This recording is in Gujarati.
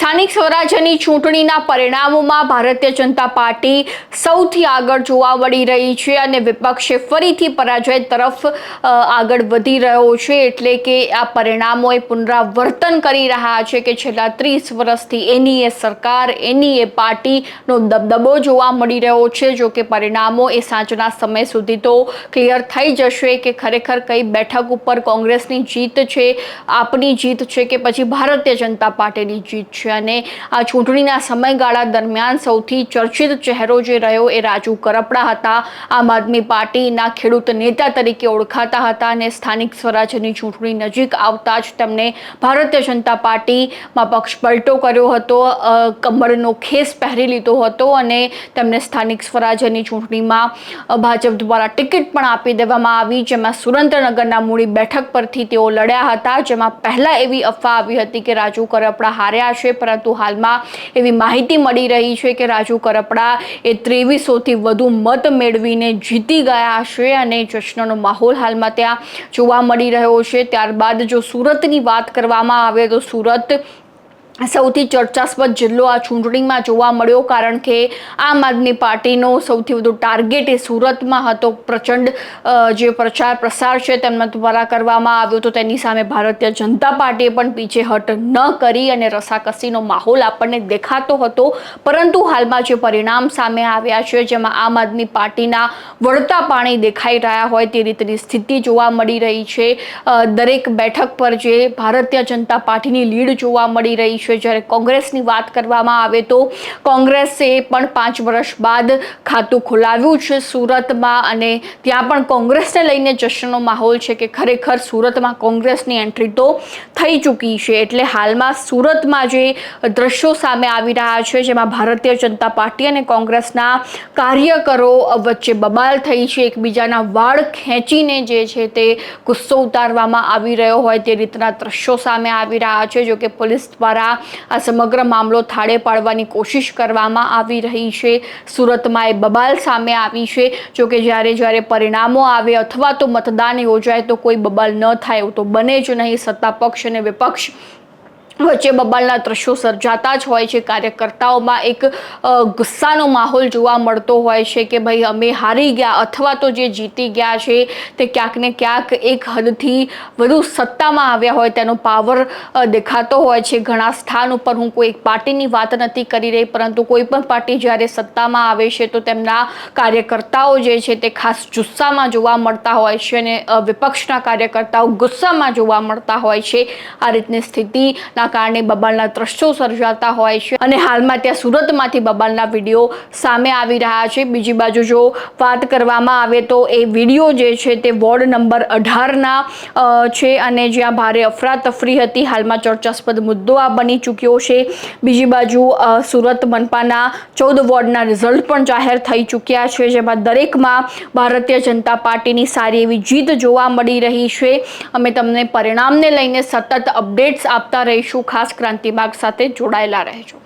સ્થાનિક સ્વરાજ્યની ચૂંટણીના પરિણામોમાં ભારતીય જનતા પાર્ટી સૌથી આગળ જોવા મળી રહી છે અને વિપક્ષે ફરીથી પરાજય તરફ આગળ વધી રહ્યો છે। એટલે કે આ પરિણામોએ પુનરાવર્તન કરી રહ્યા છે કે છેલ્લા 30 વર્ષથી એનડીએ સરકાર, એનડીએ પાર્ટીનો દબદબો જોવા મળી રહ્યો છે। જો કે પરિણામો એ સાંજના સમય સુધી તો ક્લિયર થઈ જશે કે ખરેખર કઈ બેઠક ઉપર કોંગ્રેસની જીત છે, આપની જીત છે કે પછી ભારતીય જનતા પાર્ટીની જીત છે। અને આ ચૂંટણીના સમયગાળા દરમિયાન સૌથી ચર્ચિત ચહેરો જે રહ્યો એ રાજુ કરપડા હતા। આમ આદમી પાર્ટીના ખેડૂત નેતા તરીકે ઓળખાતા હતા અને સ્થાનિક સ્વરાજ્યની ચૂંટણી નજીક આવતા જ તેમણે ભારતીય જનતા પાર્ટીમાં પક્ષ પલટો કર્યો હતો, કમરનો ખેસ પહેરી લીધો હતો અને તેમને સ્થાનિક સ્વરાજ્યની ચૂંટણીમાં ભાજપ દ્વારા ટિકિટ પણ આપી દેવામાં આવી, જેમાં સુરેન્દ્રનગરના મૂળી બેઠક પરથી તેઓ લડ્યા હતા। જેમાં પહેલા એવી અફવા આવી હતી કે રાજુ કરપડા હાર્યા છે, પરંતુ હાલમાં એવી માહિતી મળી રહી છે કે રાજુ કરપડા એ 2300થી વધુ મત મેળવીને જીતી ગયા છે અને જશ્નનો માહોલ હાલમાં ત્યાં જોવા મળી રહ્યો છે। ત્યારબાદ જો સુરતની વાત કરવામાં આવે તો સુરત સૌથી ચર્ચાસ્પદ જિલ્લો આ ચૂંટણીમાં જોવા મળ્યો, કારણ કે આમ આદમી પાર્ટીનો સૌથી વધુ ટાર્ગેટ એ સુરતમાં હતો। પ્રચંડ જે પ્રચાર પ્રસાર છે તેમના દ્વારા કરવામાં આવ્યો તો તેની સામે ભારતીય જનતા પાર્ટીએ પણ પીછેહટ ન કરી અને રસાકસીનો માહોલ આપણને દેખાતો હતો। પરંતુ હાલમાં જે પરિણામ સામે આવ્યા છે, જેમાં આમ આદમી પાર્ટીના વળતા પાણી દેખાઈ રહ્યા હોય તે રીતની સ્થિતિ જોવા મળી રહી છે। દરેક બેઠક પર જે ભારતીય જનતા પાર્ટીની લીડ જોવા મળી રહી છે। જ્યારે કોંગ્રેસની વાત કરવામાં આવે તો કોંગ્રેસે પણ 5 વર્ષ બાદ ખાતું ખોલાવ્યું છે સુરતમાં અને ત્યાં પણ કોંગ્રેસને લઈને જશ્નનો માહોલ છે કે ખરેખર સુરતમાં કોંગ્રેસની એન્ટ્રી તો થઈ ચૂકી છે। એટલે હાલમાં સુરતમાં જે દ્રશ્યો સામે આવી રહ્યા છે, જેમાં ભારતીય જનતા પાર્ટી અને કોંગ્રેસના કાર્યકરો વચ્ચે બબાલ થઈ છે, એકબીજાના વાળ ખેંચીને જે છે તે ગુસ્સો ઉતારવામાં આવી રહ્યો હોય તે રીતના દ્રશ્યો સામે આવી રહ્યા છે। જો કે પોલીસ દ્વારા આ સમગ્ર મામલો થાળે પાડવાની કોશિશ કરવામાં આવી રહી છે। સુરતમાં એ બબાલ સામે આવી છે। જો કે જ્યારે પરિણામો આવે અથવા તો મતદાન યોજાય તો કોઈ બબાલ ન થાય એવું તો બને જ નહીં। સત્તા પક્ષ અને વિપક્ષ વચ્ચે બબાલના દ્રશ્યો સર્જાતા જ હોય છે। કાર્યકર્તાઓમાં એક ગુસ્સાનો માહોલ જોવા મળતો હોય છે કે ભાઈ અમે હારી ગયા અથવા તો જે જીતી ગયા છે તે ક્યાંક ને ક્યાંક એક હદથી વધુ સત્તામાં આવ્યા હોય તેનો પાવર દેખાતો હોય છે। ઘણા સ્થાન ઉપર હું કોઈ એક પાર્ટીની વાત નથી કરી રહી, પરંતુ કોઈ પણ પાર્ટી જ્યારે સત્તામાં આવે છે તો તેમના કાર્યકર્તાઓ જે છે તે ખાસ જુસ્સામાં જોવા મળતા હોય છે અને વિપક્ષના કાર્યકર્તાઓ ગુસ્સામાં જોવા મળતા હોય છે। આ રીતની સ્થિતિના કારણે બબાલના દ્રશ્યો સર્જાતા હોય છે અને હાલમાં ત્યાં સુરતમાંથી બબાલના વિડીયો સામે આવી રહ્યા છે। બીજી બાજુ જો વાત કરવામાં આવે તો એ વિડીયો જે છે તે વોર્ડ નંબર 18ના છે અને જ્યાં ભારે અફરાતફરી હતી, હાલમાં ચર્ચાસ્પદ મુદ્દો આ બની ચૂક્યો છે। બીજી બાજુ સુરત મનપાના 14 વોર્ડના રિઝલ્ટ પણ જાહેર થઈ ચૂક્યા છે, જેમાં દરેકમાં ભારતીય જનતા પાર્ટીની સારી એવી જીત જોવા મળી રહી છે। અમે તમને પરિણામને લઈને સતત અપડેટ્સ આપતા રહીશું। ખાસ ક્રાંતિમાર્ગ સાથે જોડાયેલા રહેજો।